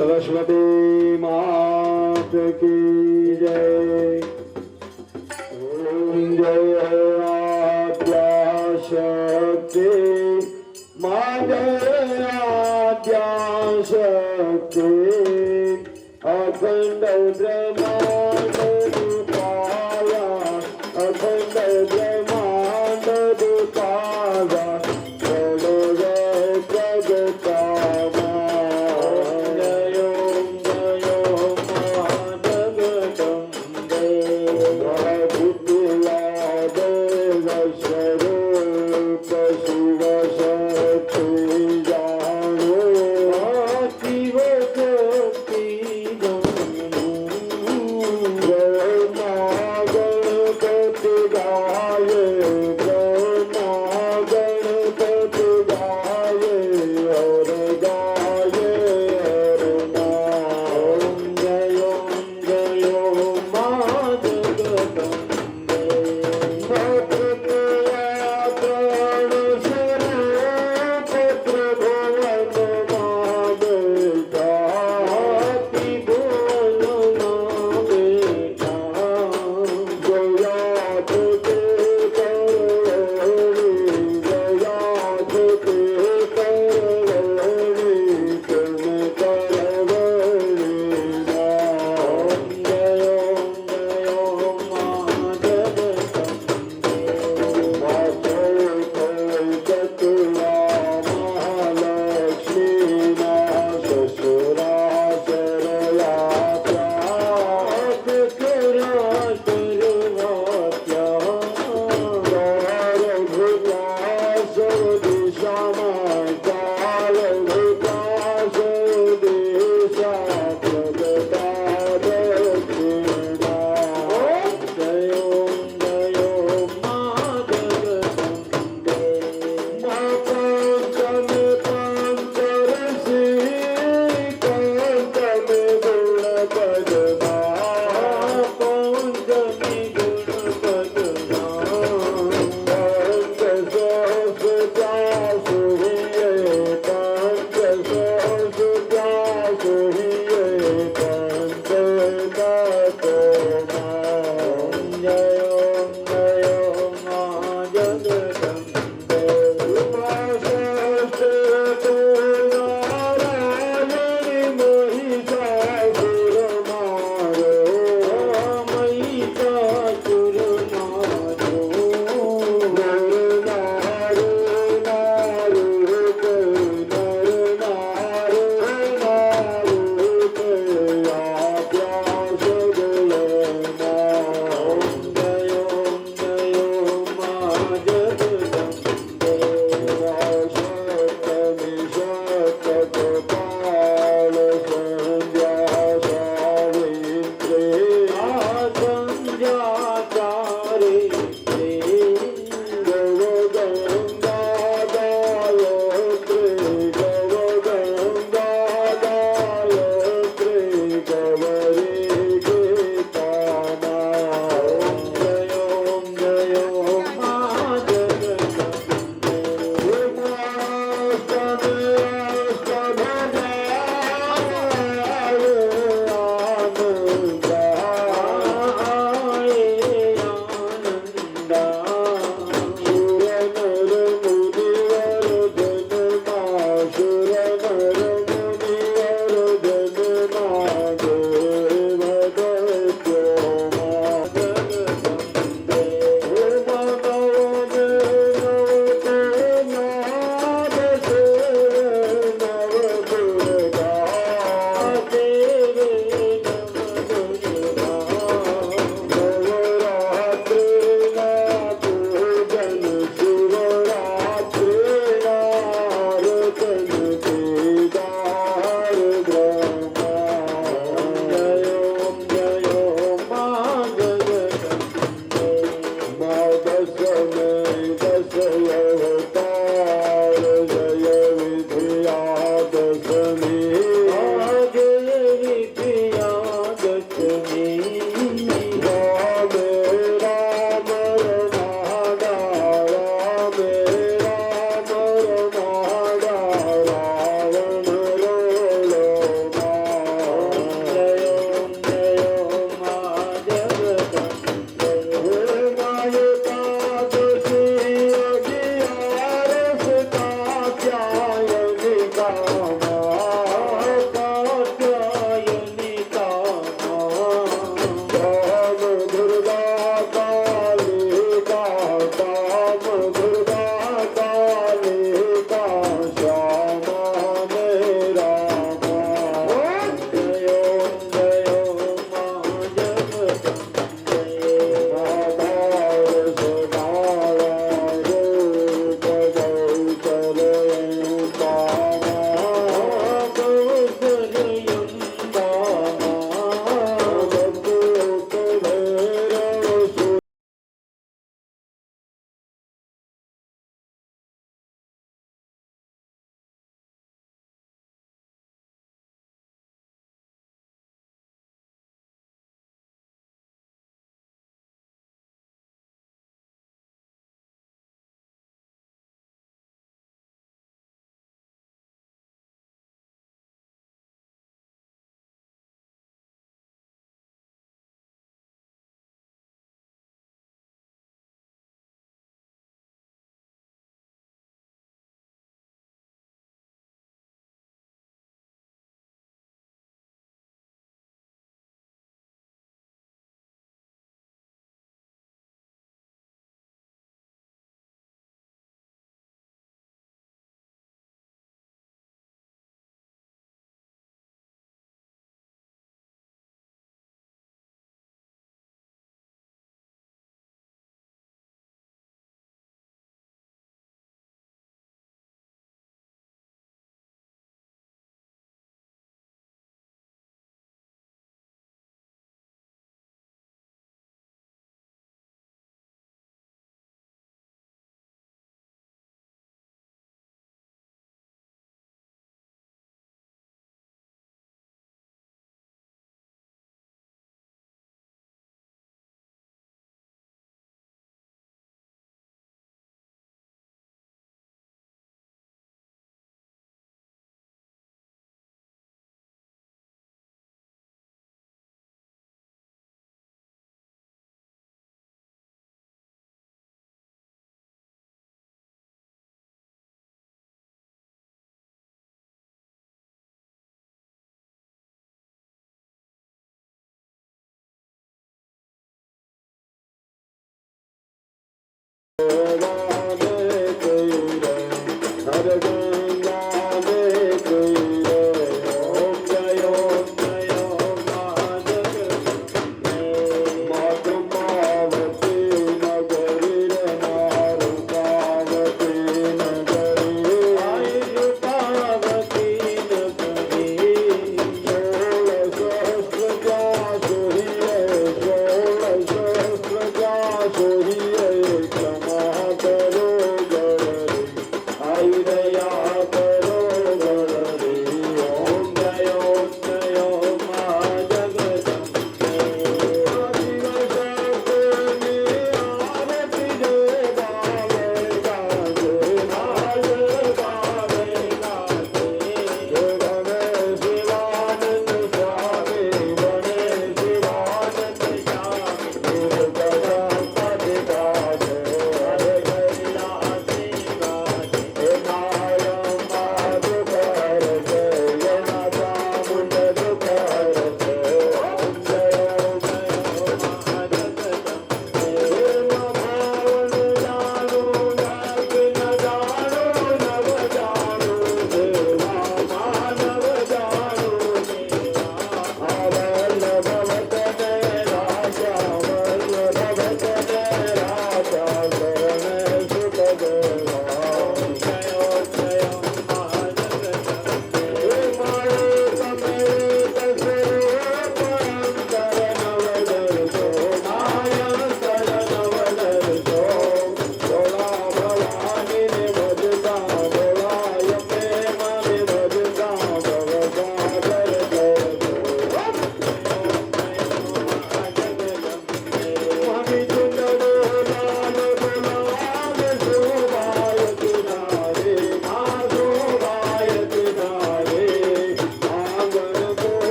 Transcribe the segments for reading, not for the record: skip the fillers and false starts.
सरस्वती मात की जय। ओम जय आद्या शक्ति मां जय आद्या शक्ति अखंड ब्रह्मांड रूपाया अखंड ब्रह्मांड रूपाया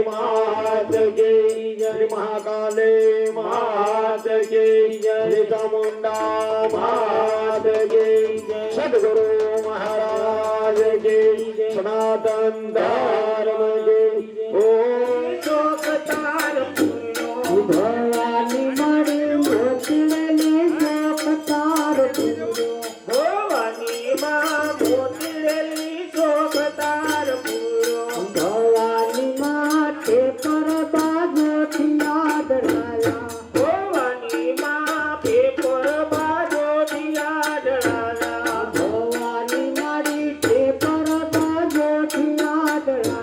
मात की जय महाकाले मात की जय चामुंडा मात की जय सद्गुरु महाराज की सनातन धर्म की ओम ચોકતાર પૂરો ભવાની મારી મોતીડેલી ચોકતાર પૂરો ભવાની માં મોતીડેલી ચોકતાર પૂરો ભવાની માથે પર બાજોથી આદરાયા ભવાની માં પેપર બાજોથી આદરાયા ભવાની મારી પેપર બાજોથી આદરાયા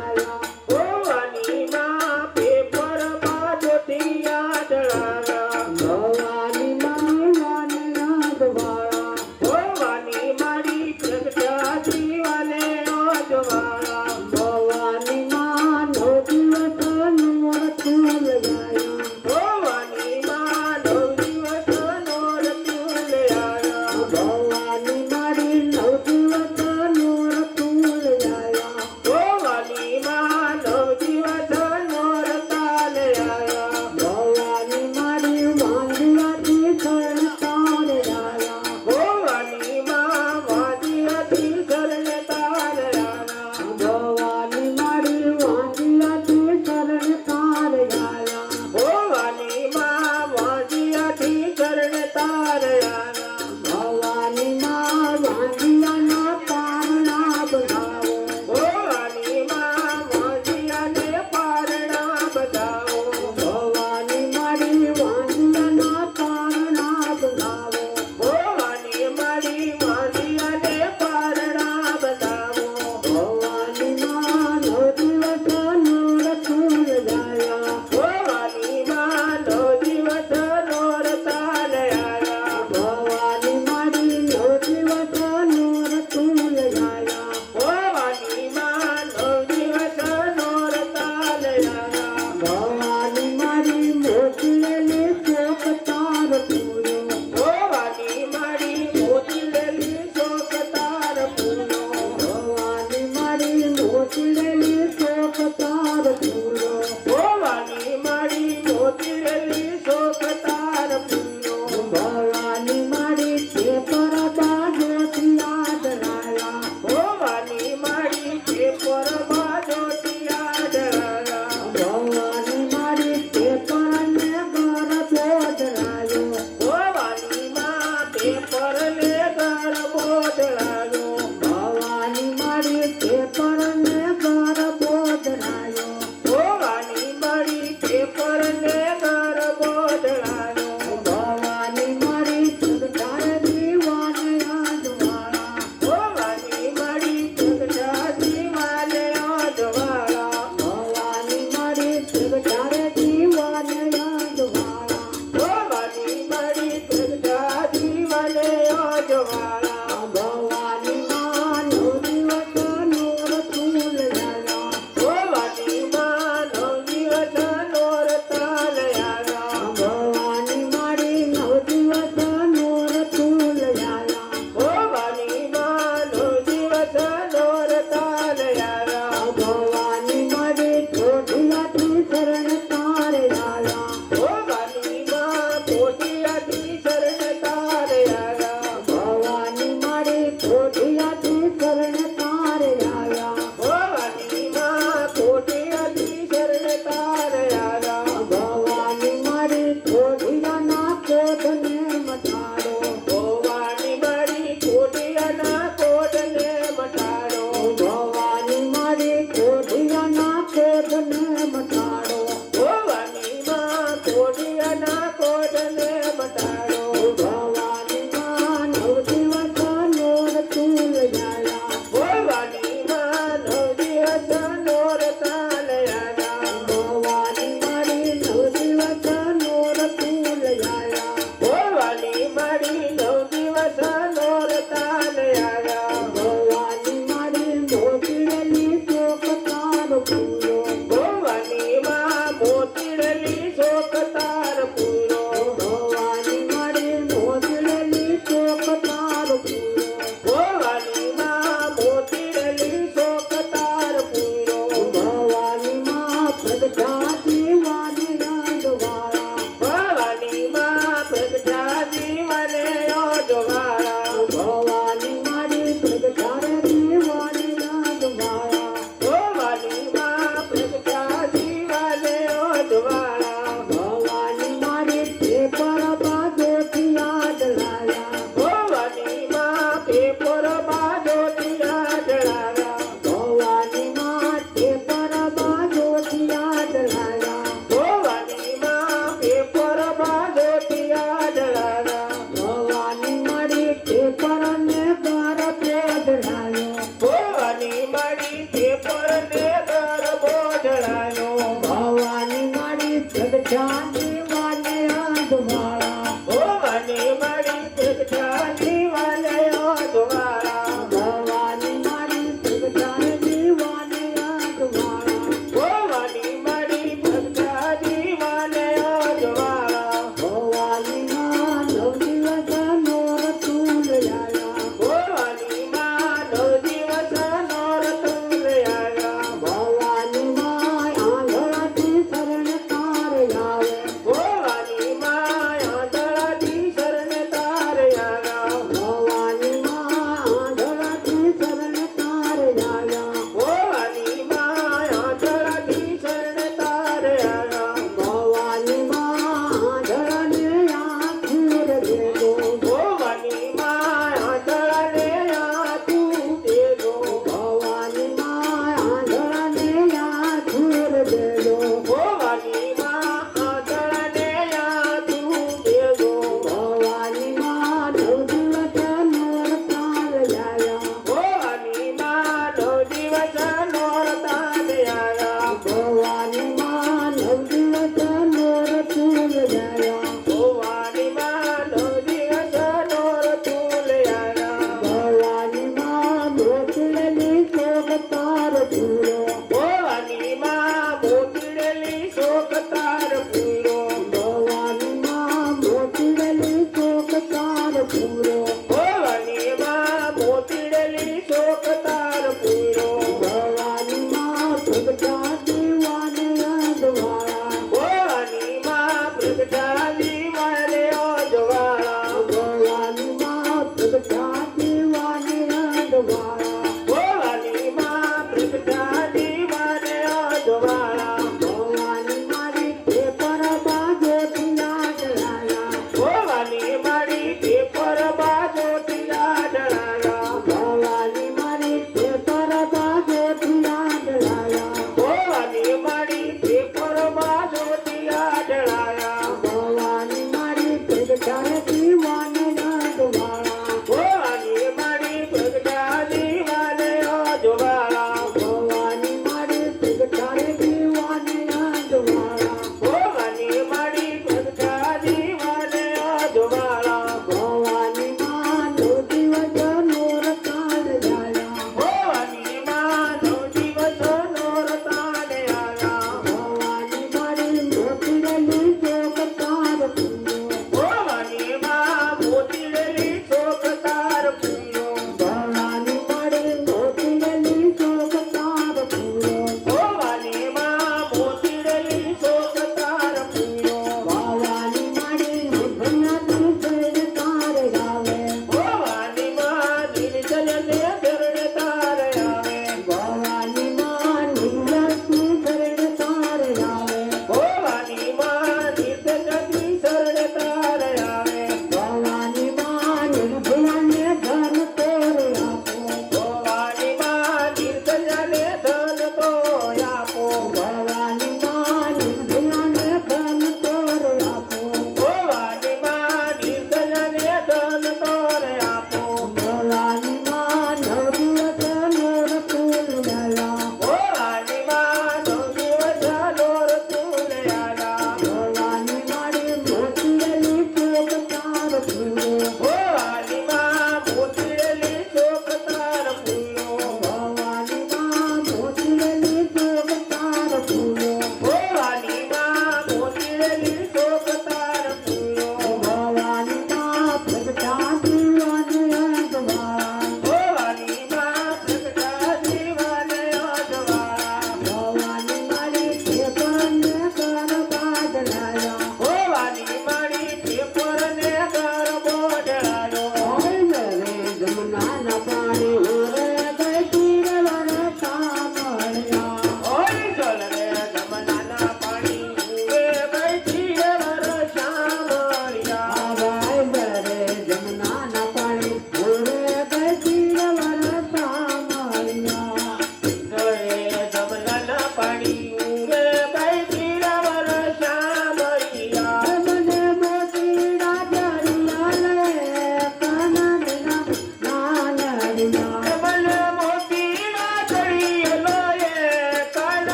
ભગતાની વાલે અધવાળા ભવાની મારી ભગતાની વાલે અધવાળા ભવાની મારી ભગતાની વાલે અધવાળા ભવાની મારી ભગતાની વાલે અધવાળા ભવાની માં નવ દિવસ નોરતું લયા ભવાની માં 9 દિવસ નોરતું આયા ભવાની માં આંધળાથી શરણ તાર આવે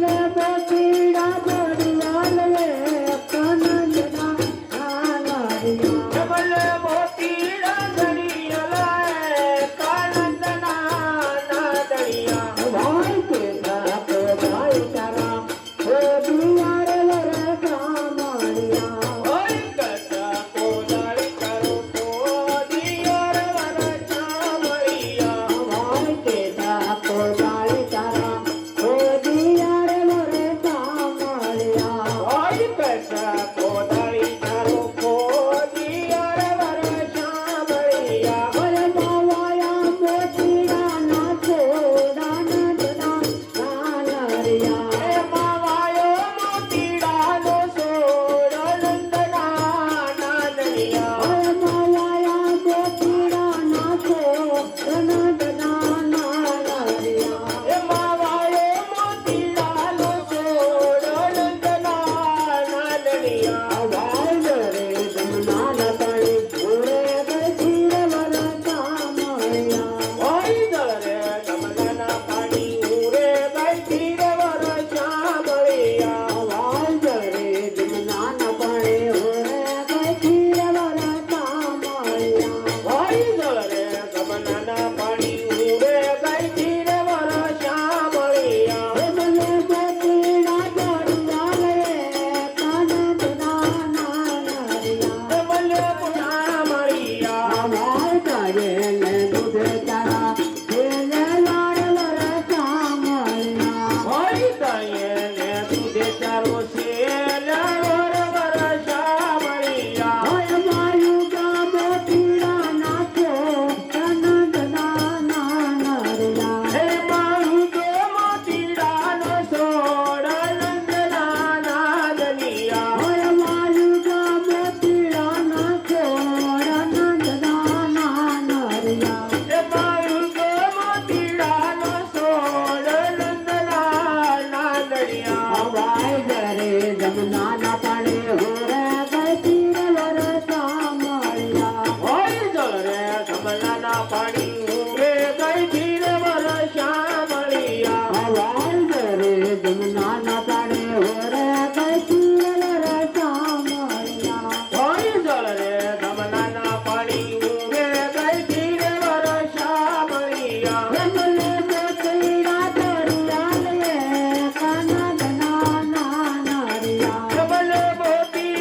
મને મોતીડા ભરવા લે કાનંદના નાનરિયા જમલે મોતીડા ધણીયા કાનંદના નાદણિયા ભાઈ કે રાતો ભાઈ તારા હો દિવારે વરસા માળિયા ઓય કટા કોદાળી કરો કોદિયોર વરસા મળિયા ભાઈ કે રાતો ભાઈ તારા હો દિવારે વરસા માળિયા ઓય કટા કોદાળી કરો કોદિયોર વરસા મળિયા ઓય બાવાયા મોતીડા ના છોડા નંદના નાનરિયા એ માવાયો મોતીડાનો સોડ નંદના નાદણિયા ઓય બાવાયા મોતીડા ના છોડા નંદના નાનરિયા એ માવાયો મોતીડાનો સોડ નંદના નાદણિયા ભાઈ રે જમના નતણી ઉરે બેઠી વરસા માળિયા ઓય દરે કમલાના પાણી ઉરે બેઠી રે વરસા મળિયા ભાઈ રે જમના નતણી ઉરે બેઠી વરસા માળિયા ઓય દરે કમલાના પાણી ઉરે બેઠી રે વરસા મળિયા મને મોતીડા ભરવા લે કાનંદના નાનરિયા મલે પુના મળિયા અમાર તારે ને દૂધે તારા છેલે લાડ વરસા માળિયા ઓય દયે ને દૂધે ચારો છે લવર વરસા મળિયા ઓય માયું ગા મોતીડા નાખો કાનંદના નાનરિયા હે મારું તો મોતીડાનો સોડ નંદના નાદનિયા ઓય માયું ગા મોતીડા નાખો કાનંદના નાનરિયા હે મારું તો મોતીડાનો સોડ નંદના નાદનિયા ભાઈ ઘરે જમના ના પાડે હોરે બેઠી વરસા માળિયા ઓય જરે કમલાના પાણી ઉરે ગઈ રે વરસા મળિયા ભાઈ ઘરે જમના ના પાડે હોરે બેઠી વરસા માળિયા ઓય જરે કમલાના પાણી ઉરે ગઈ રે વરસા મળિયા રમલે મોતીડા ભરવા લે કાનંદના નાનરિયા કમલે મોતી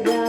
Jai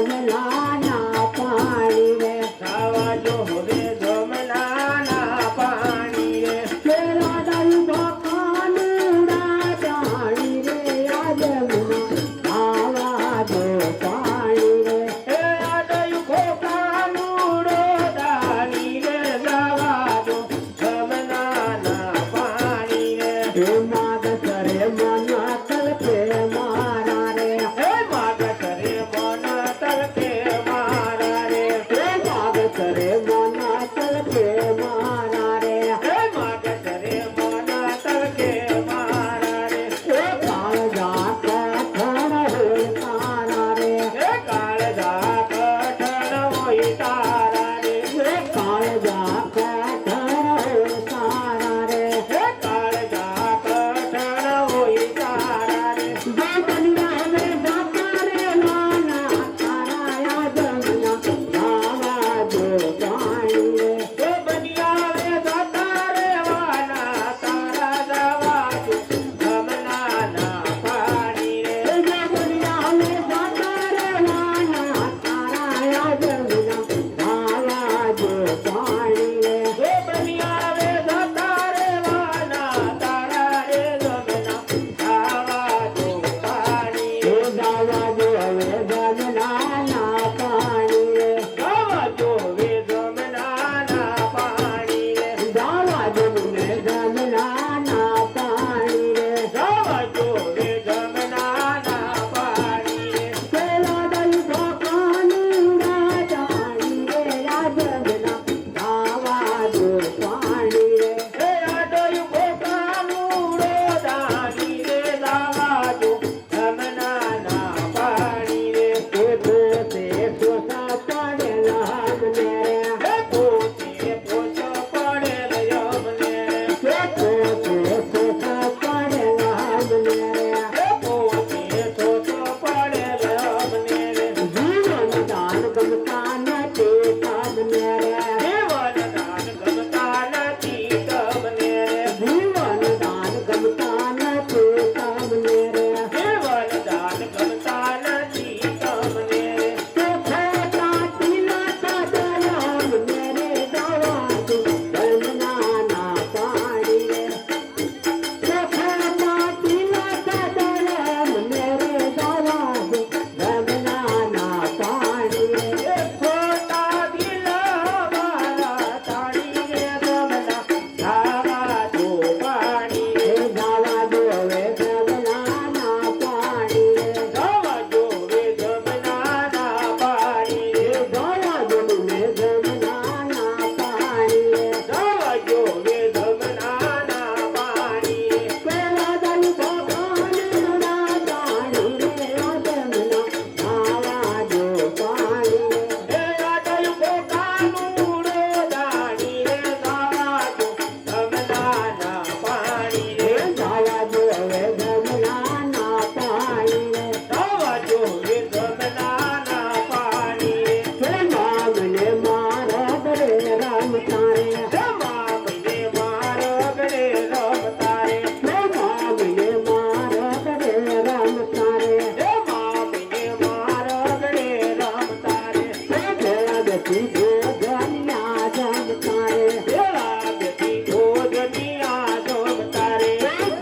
બેઠી ભોજનિયા જમતા રે ભેળા બેઠી ભોજનિયા જમતા રે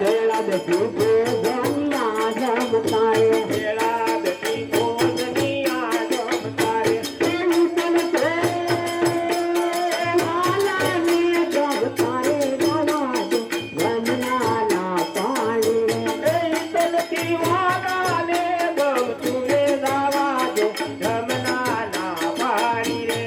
ભેળા બેઠી ભોજનિયા જમતા રે ભેળા બેઠી ભોજનિયા જમતા રે એ તલથી વાલાને ગમતું રે દાવા દો જમના ના પાડી રે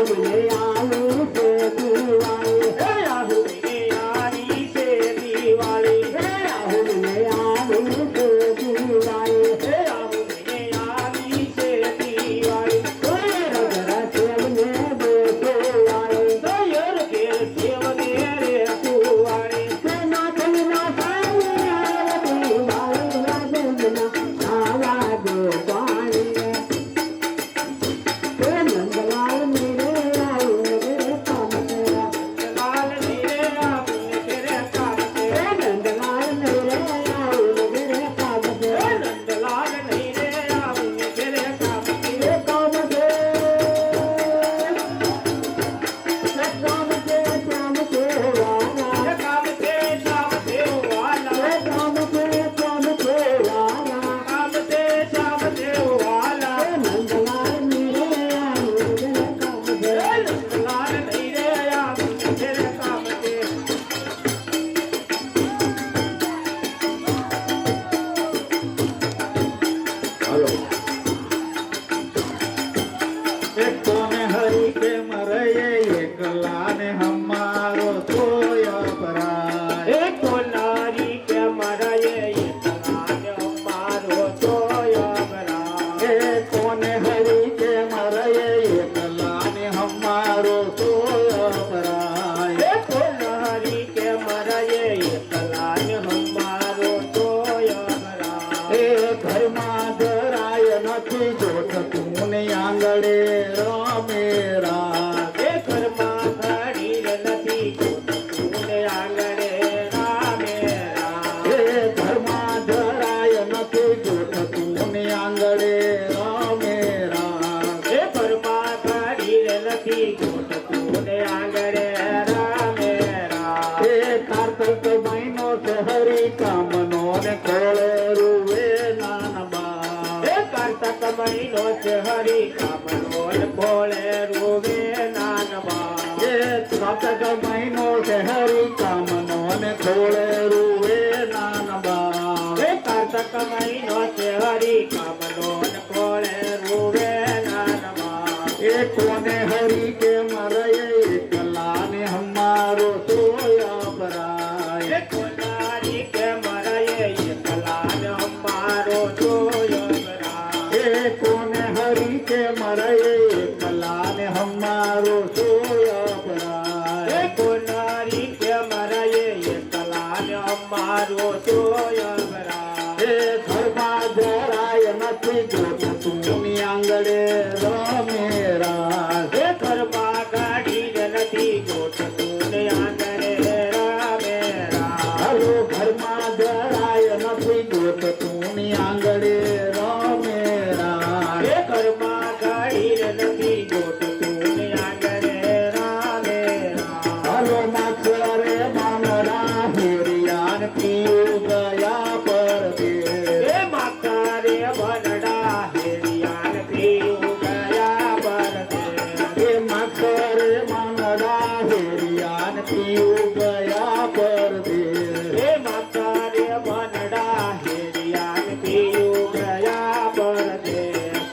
મને આવી છે દિવાળી હે આહુને આવી છે દિવાળી મને આવી છે દિવાળી હે આહુને આવી છે દિવાળી રગરા સેવને બેસો વાળે તૈયાર કે સેવને રે કુવાળી તેના કલના સારી આવતી વાળી રાજના આવા દો પાણી તે નંદલાલ મેરે આયો રે કામ તેરા લાલ નીરે આવીને તેરે કામ તે નંદલાલ મેરે આયો રે કામ તેરા નંદલાલ નીરે આવીને તેરે કામ તે કામ દે કામ કે વાલા કામ છે શામ દેવાલા કામ કે વાલા કામ છે શામ દેવાલા નંદલાલ મેરે આયો રે કામ તેરા નંદલાલ નીરે આવીને તેરે કામ છે હાલો એક કોને હરી કે મરયે એકલા ને હમારો તોય પરાય એક નારી કે મરાયે એકલાને મારો જોયો બરા એ કોને હરી કે મરયે એકલા ને હમારો તોય પરાય એક નારી કે મરાયે એકલાને મારો જોયો બરા એ ઘરમાં ધરાય નથી જોત તું ને આંગળે રમેરા એ ઘરમાં ઘડી નથી તુને આંગણે રામેરા એ ઘરમાં ધરાય નથી જોત તું ને આંગળે રમેરા એ ઘરમાં ઘડી નથી તુને આંગણે રામેરા એ કાર્તક મહિનો છે હરી કામનો ને ખોળે રૂવે નાનબા એ કાર્તક મહિનો છે હરી કામનો ને ખોળે રૂવે નાનબા એ કાર્તક મહિનો છે હરી કામનો ને ખોળે રૂવે નાનબા એ કાર્તક મહિનો છે હરી કામનો ને ખોળે રૂવે નાનબા એ કોને હરી કે મરયે એકલા ને હમારો તોયા પરાય એ કોનારી કે મરાયે એકલાને મારો જોયો બરા એ કોને હરી કે મરયે એકલા ને હમારો તોયા પરાય એ કોનારી કે મરાયે એકલાને મારો જોયો બરા એ ઘરમાં ધરાય નથી જોત તું આંગળે રમેરા એ ઘરમાં ગાડી નથી ગોઠ તું આંગણે રામેરા હલો ઘરમાં ધરાય નથી જોત તું આંગળે રમેરા એ ઘરમાં ગાડી નથી ગોઠ તું આંગણે રામેરા હલો માછરે મામરા હેરિયાન પીયું ગયા પરદે એ માતારે બનડા હેરિયાન પીયું ગયા બરદે એ માછરે મામરા હેરિયાન પીયું ગયા પરદે એ માતારે બનડા હેરિયાન પીયું ગયા બરદે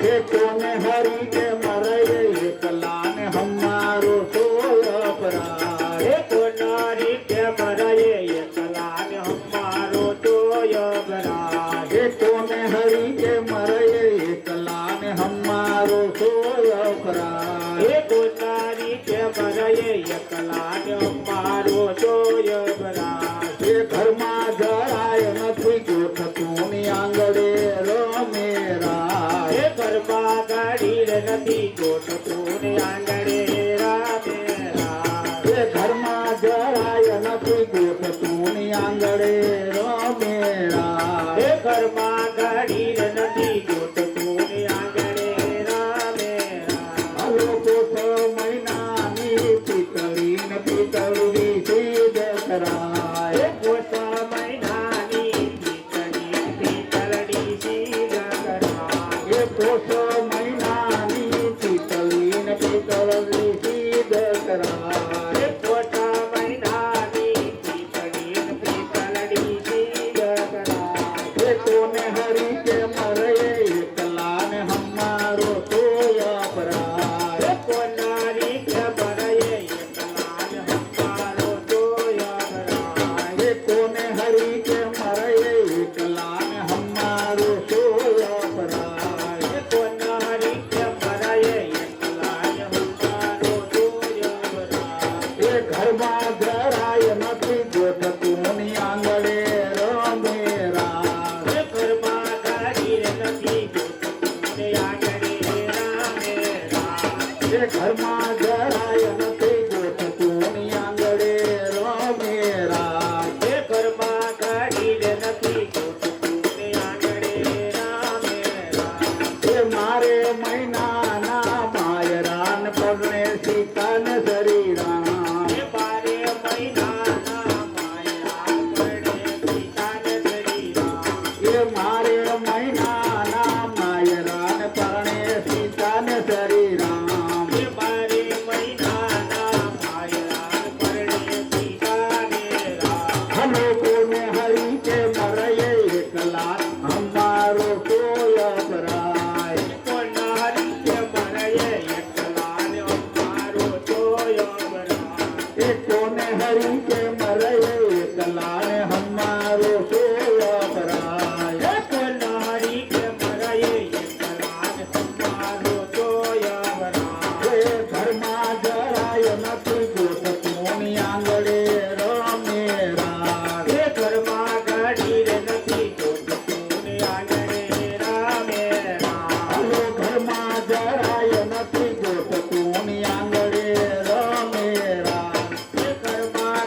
એ કોને હરી કે મરયે એકલા ને હમારો તોય પરાય એ કોનારી કે મરાયે એકલાને મારો જોયો બરા એ કોને હરી કે મરયે એકલા ને હમારો તોય પરાય એ કોનારી કે મરાયે એકલાને મારો જોયો બરા એ ઘરમાં ધરાય નથી જોત તું આંગળે રમેરા એ ઘરમાં ગાડી નથી ગોઠ તું આંગણે રામેરા એ ઘરમાં ધરાય નથી જોત તું આંગળે રમેરા એ ઘરમાં ગાડી નથી ગોઠ તું આંગણે રામેરા હલો કોસ મહિનાની પિતળી ને પિતળી સીધ કરાય એ પોતા મહિનાની પિતળી સીધ કરાય એ કોસ મહિનાની પિતળી ને પિતળી સીધ કરાય એ પોતા મહિનાની પિતળી સીધ કરાય એ કોને હરી કે મરયે એકલા ને હમારો તોય પરાય એ કોનારી ઘરમાં જરાય નથી ગોઠતું ની આંગળે રમેરા ઘરમાં ગાડી નથી ગોઠતું આંગણે રામેરા એ ઘરમાં જરાય નથી ગોઠતું ની આંગળે રમેરા ઘરમાં ગાડી નથી ગોઠતું આંગણે રામેરા એ મારે મહિનાના માયરાન પરણે સીતાન શરીરામ બારે મહિનાના માયા પરણે પિતાને શરીરા એ મારે મહિનાના માયરાન પરણે સીતાન શરીરામ બારે મહિનાના માયા પરણે પિતાને રામ હલો કોને હરી કે મરયે એકલા અમારો કોઈ અપરાય કોનારી કે મરયે એકલાને અમારો જોયો બરા એ કોને હરી કે મરયે એકલા ને અમારો કોઈ અપરાય કોનારી કે મરયે એકલાને અમારો જોયો બરા એ ઘરમાં જરાય નથી ગોઠતું ની આંગળે રમેરા ઘરમાં ગાડી નથી ગોઠતું આંગણે રામેરા હલો ઘરમાં જરાય નથી ગોઠતું ની આંગળે રમેરા ઘરમાં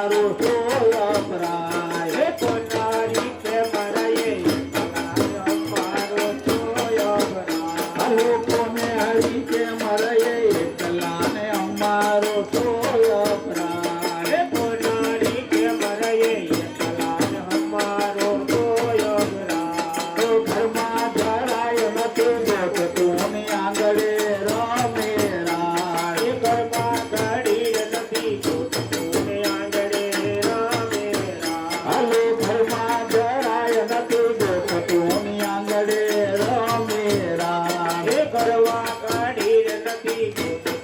અમારો સોય પરાય કોનારી કે મરાયે અમારો સોય ભરાય લોકોને હરી કે મરયે એકલાને અમારો સોય પરાય કોનારી કે મરાયે અમારો સોય ભરાય તો ઘરમાં જરાય નથી જોત તું આંગળે રમે રાય ઘરમાં ઘડી નથી તું આંગણે રામે હાલો ઘરમાં જરાય નથી જોત તું આંગળે રમે રાય કરવા કાઢી નથી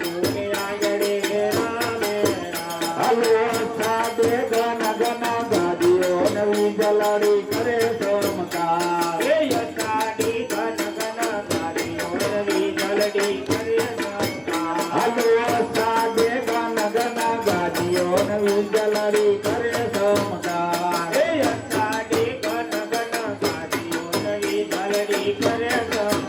તું આંગણે રામે હાલો સાદે ગન ગન ગાદીઓ નવી જલડી કરે ચમકાર એ યસાડી ઘન ઘન ગાડીઓ રવી જલડી કરે નમસ્કાર હાલો સાદે ગન ગન ગાદીઓ નવી જલડી કરે ચમકાર એ યસાડી ઘન ઘન ગાડીઓ રવી જલડી કરે નમસ્કાર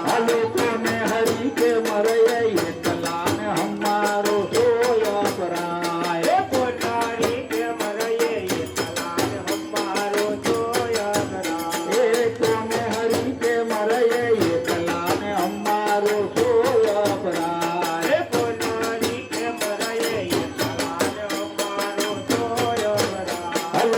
હાલો કોને હરી કે મરયે એકલાને અમારો સોય પરાય કોનારી કે મરયે કલાન હમારો જોયા ભરાય એ કોને હરી કે મરયે એકલાને અમારો સોય પરાય કોનારી કે મરયે કલાન હમારો જોયા ભરાય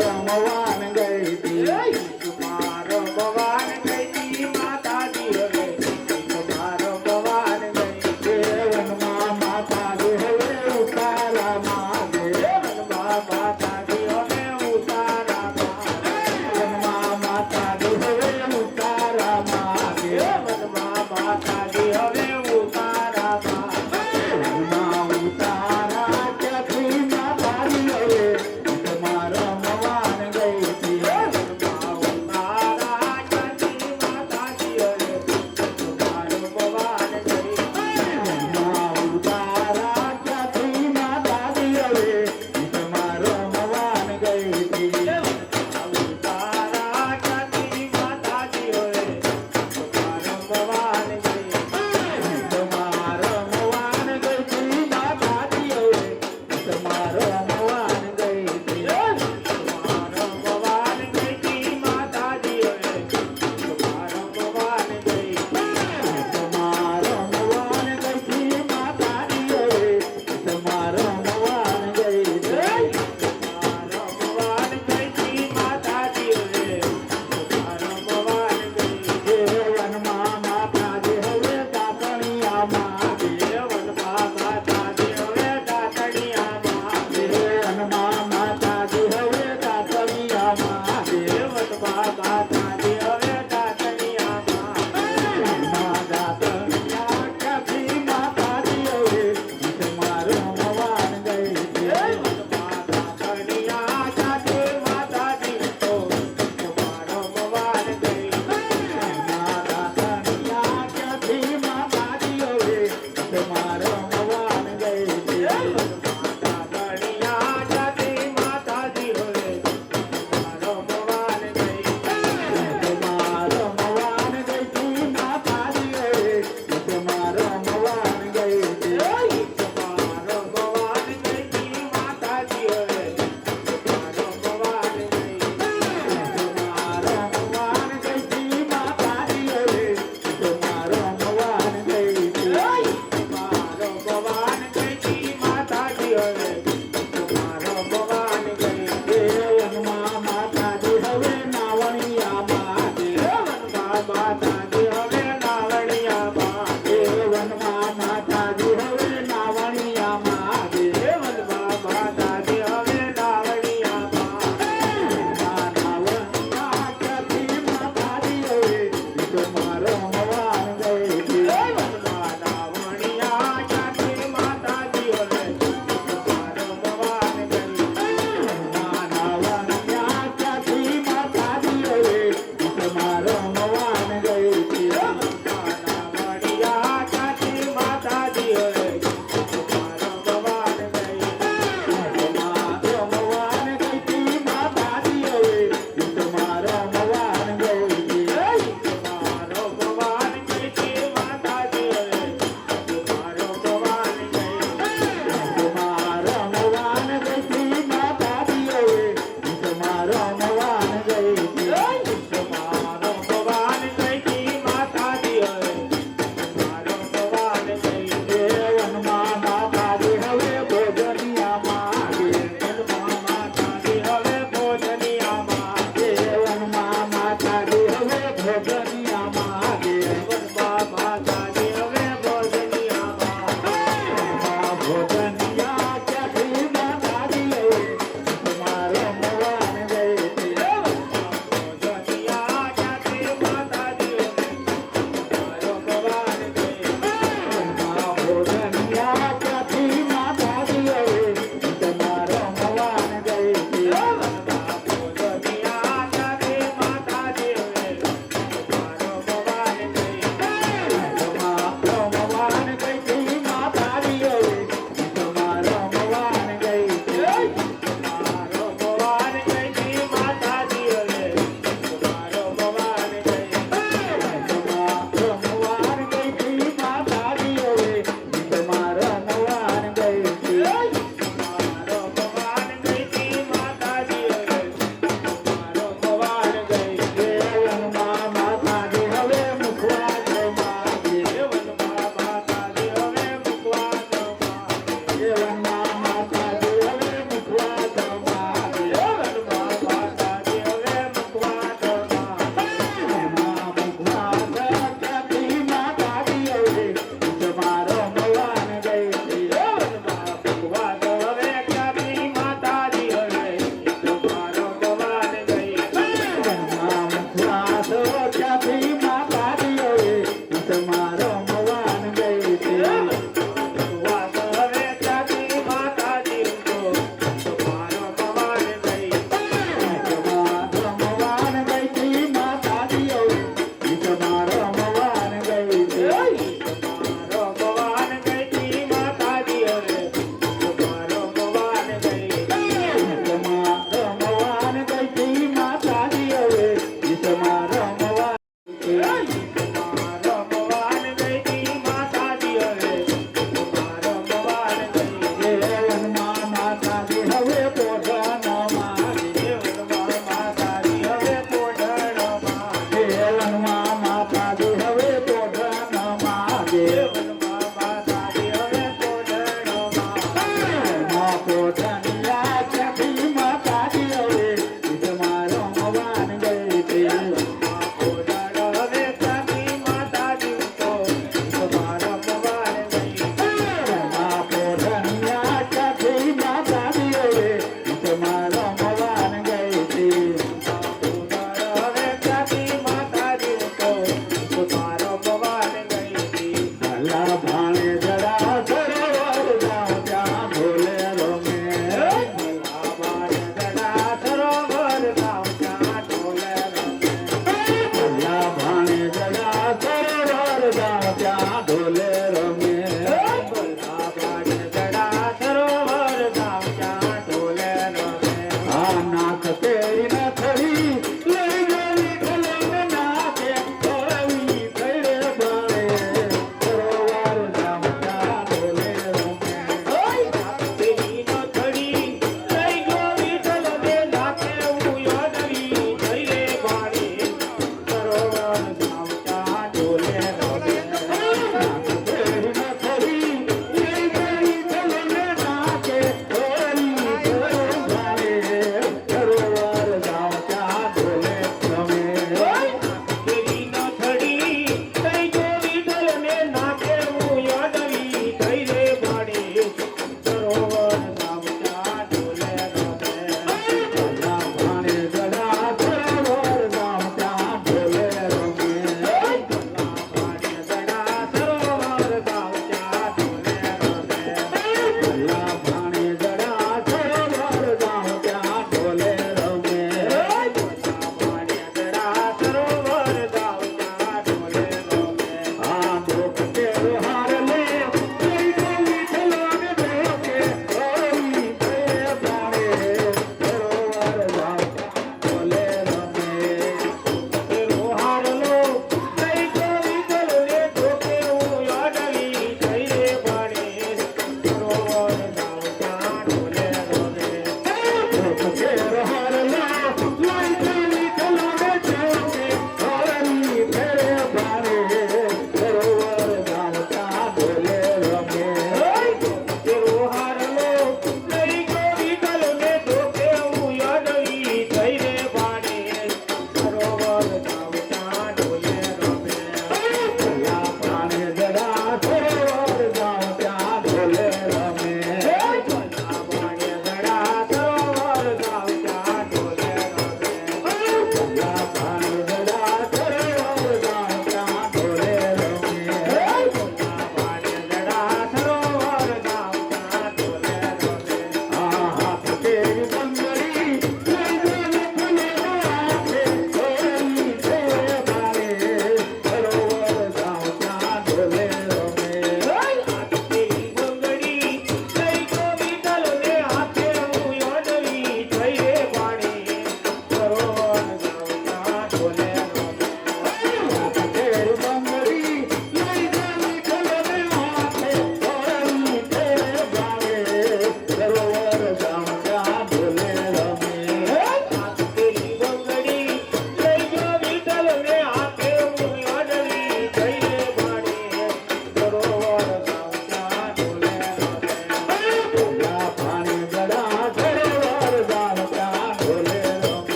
રમવાન ગઈ હતી. મારો ભગવાન ગઈ માતાજી હવે મારો ભગવાન ગઈ દેવનમાં માતાજી હવે ઉતારા માગે. દેવનમાં માતાજી હવે ઉતારા માગે દેવનમાં માતાજી હવે ઉતારા માગે. દેવનમાં માતાજી હવે ઉતારા માગે દેવમાં ઉતારા ક્યાંથી માતાજી હવે તમારા રમવાન ગઈ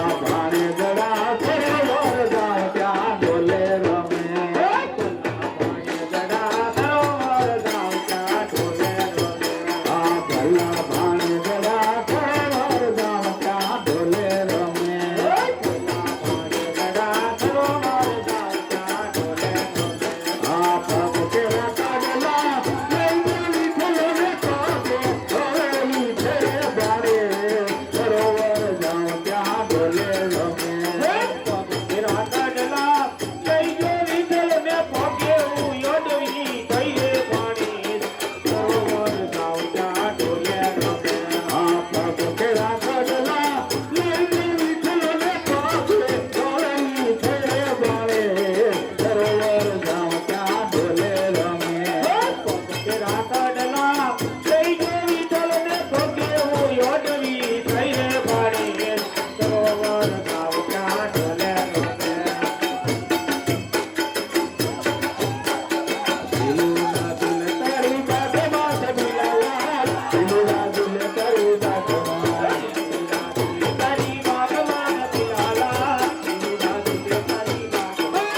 ભલા ભાણે જડા સરોવર જાઓ ત્યાં ડોલે રમે આ ભલા ભાણે જડા સરોવર જાઓ ત્યાં ડોલે રમે આ પગ કેવા કાઢલા લઈ વિઠ્ઠલને કાઢે ધોળેલી છે બારે સરોવર જાઓ ત્યાં ડોલે રમે આ પગ કેવા કાઢલા લઈ વિઠ્ઠલને કાઢે ધોળેલી છે બારે સરોવર જાઓ ત્યાં ડોલે રમે લીલુડા તુલે તારી બાગમાં સબીલા લાલ લીલુડા તુલે તારી બાગમાં લીલુડા તુલે તારી બાગમાં સબીલા લાલ લીલુડા તુલે તારી બાગમાં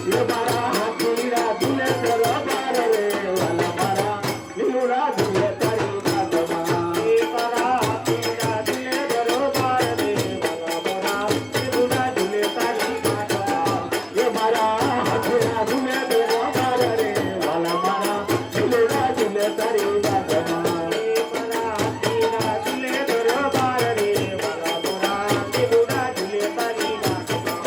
લે મારા હાથીડા તુલે દરબાર રે વાલા મારા લીલુડા તુલે તારી બાગમાં લે મારા હાથીડા તુલે દરબાર રે વાલા મારા લીલુડા તુલે તારી બાગમાં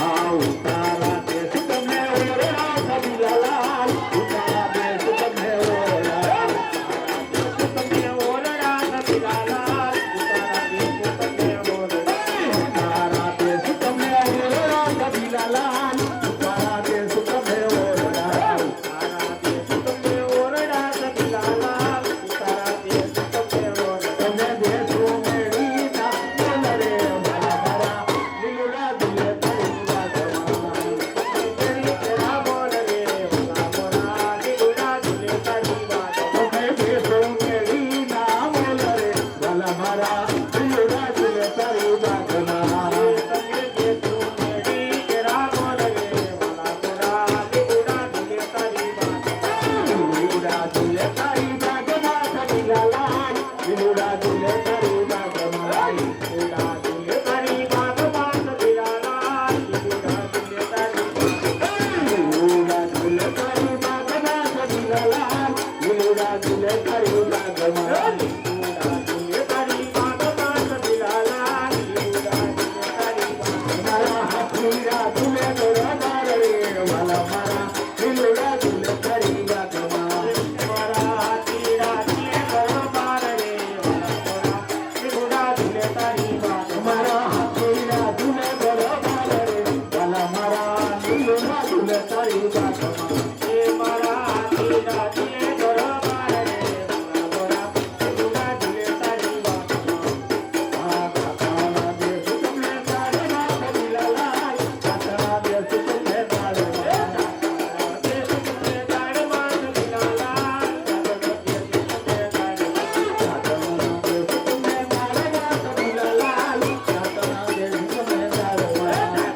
આ ઉતારા દેશ તમને ઓરડા સબીલા લાલ ઉતારા દેશ તમને ઓરડા ઉતારા દેશ તમને ઓરડા સબીલા લાલ ઉતારા દેશ તમને ઓરડા તમને દેશો મેળીના બોલ રે મારા મારા લીલુડા તુલે તારી બાગમાં તમે દેશો મેળીના બોલ રે વાલા મારા લીલુડા તુલે તારી બાગમાં લીલુડા તુલે તારી બાગમાં સબીલા લાલ લીલુડા તુલે તારી બાગમાં લીલુડા તુલે તારી બાગમાં સબીલા લાલ લીલુડા તુલે તારી બાગમાં મારા હાથીડા તુલે દરબાર રે વાલા મારા લીલુડા તુલે તારી બાગમાં મારા હાથીડા તુલે દરબાર રે વાલા મારા લીલુડા તુલે તારી બાગમાં આ કાકાના દેશ તમને તારમાં સબીલા લાલ કાકાના દેશ તમને તારમાં કાકાના દેશ તમને તારમાં સબીલા લાલ કાકાના દેશ તમને તારમાં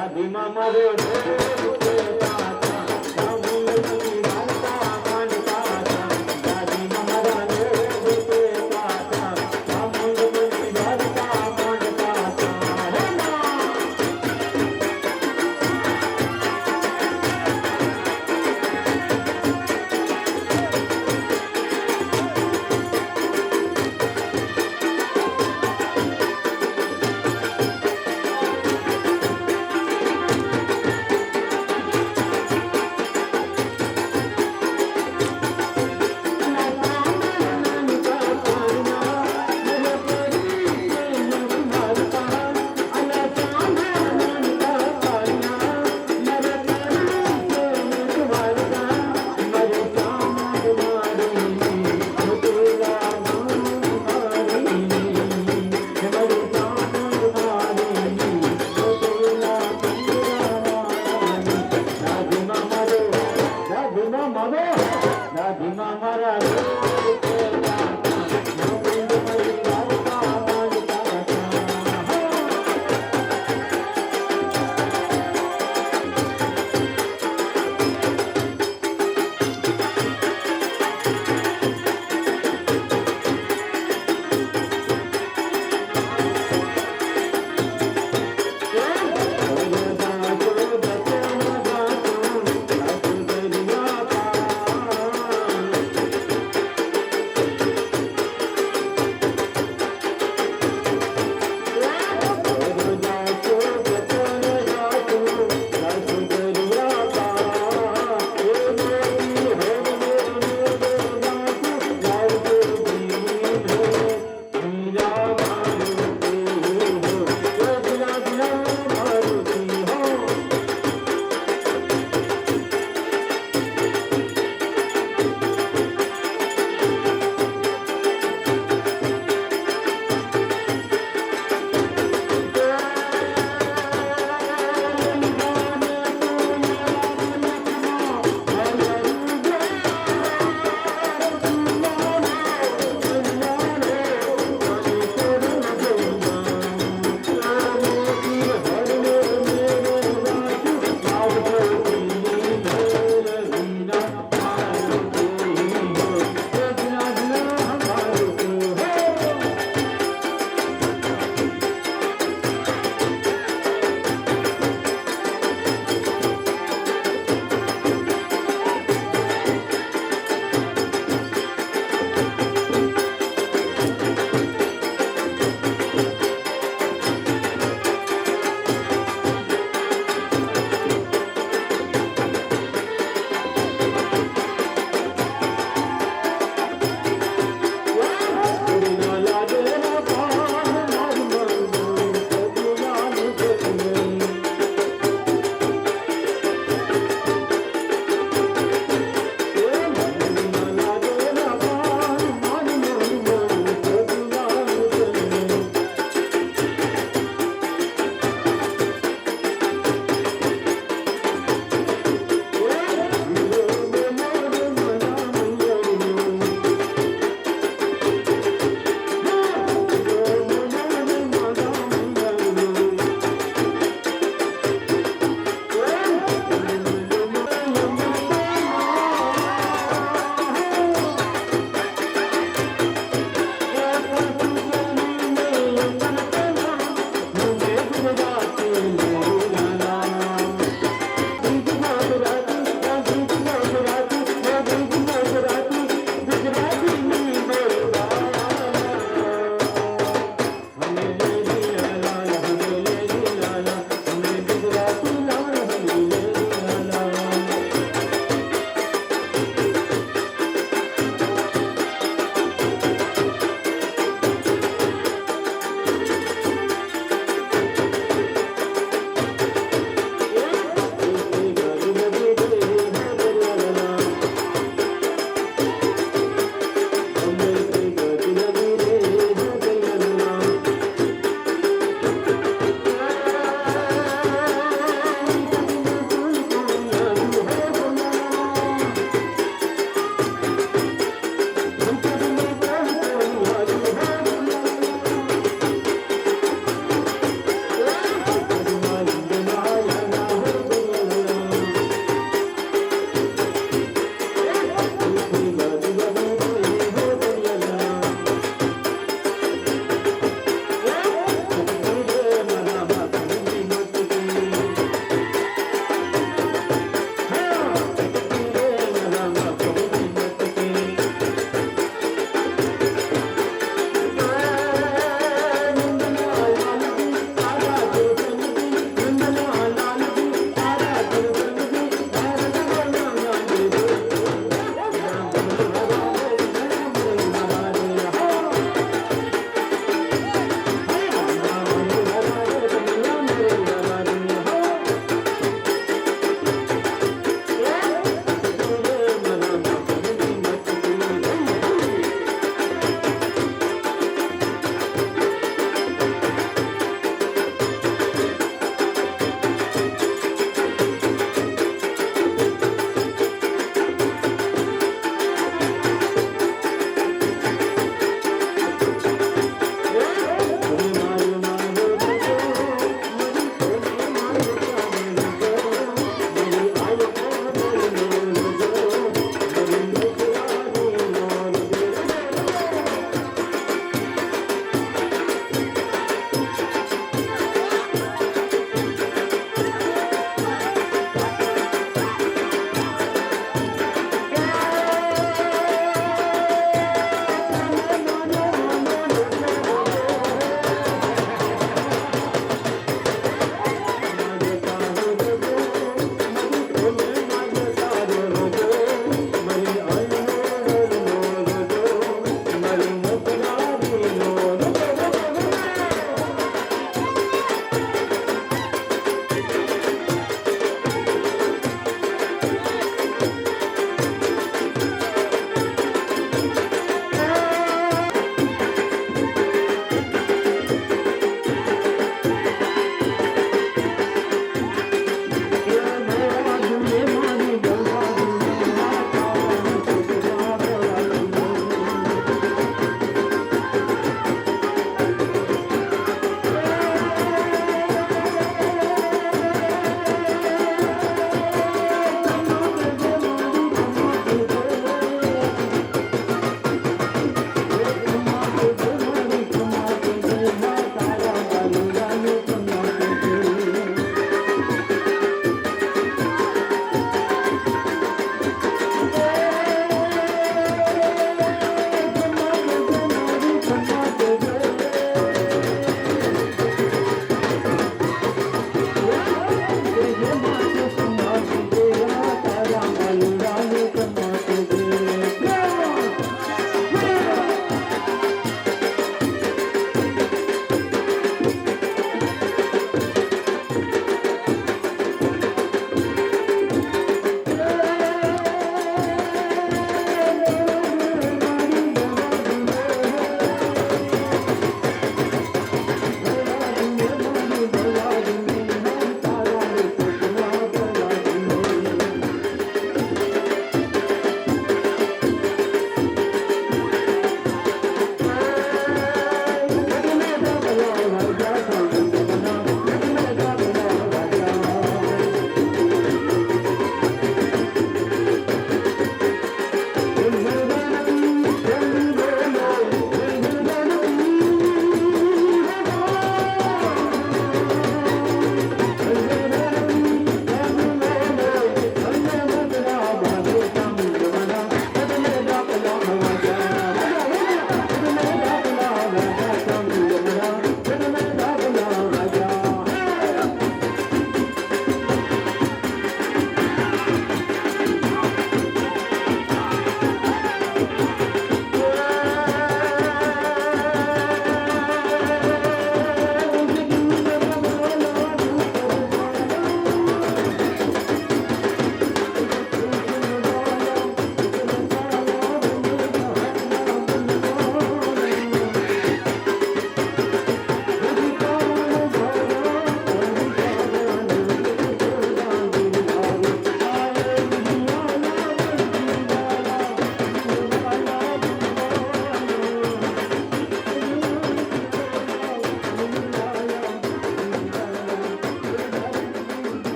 યાદીમાં મારે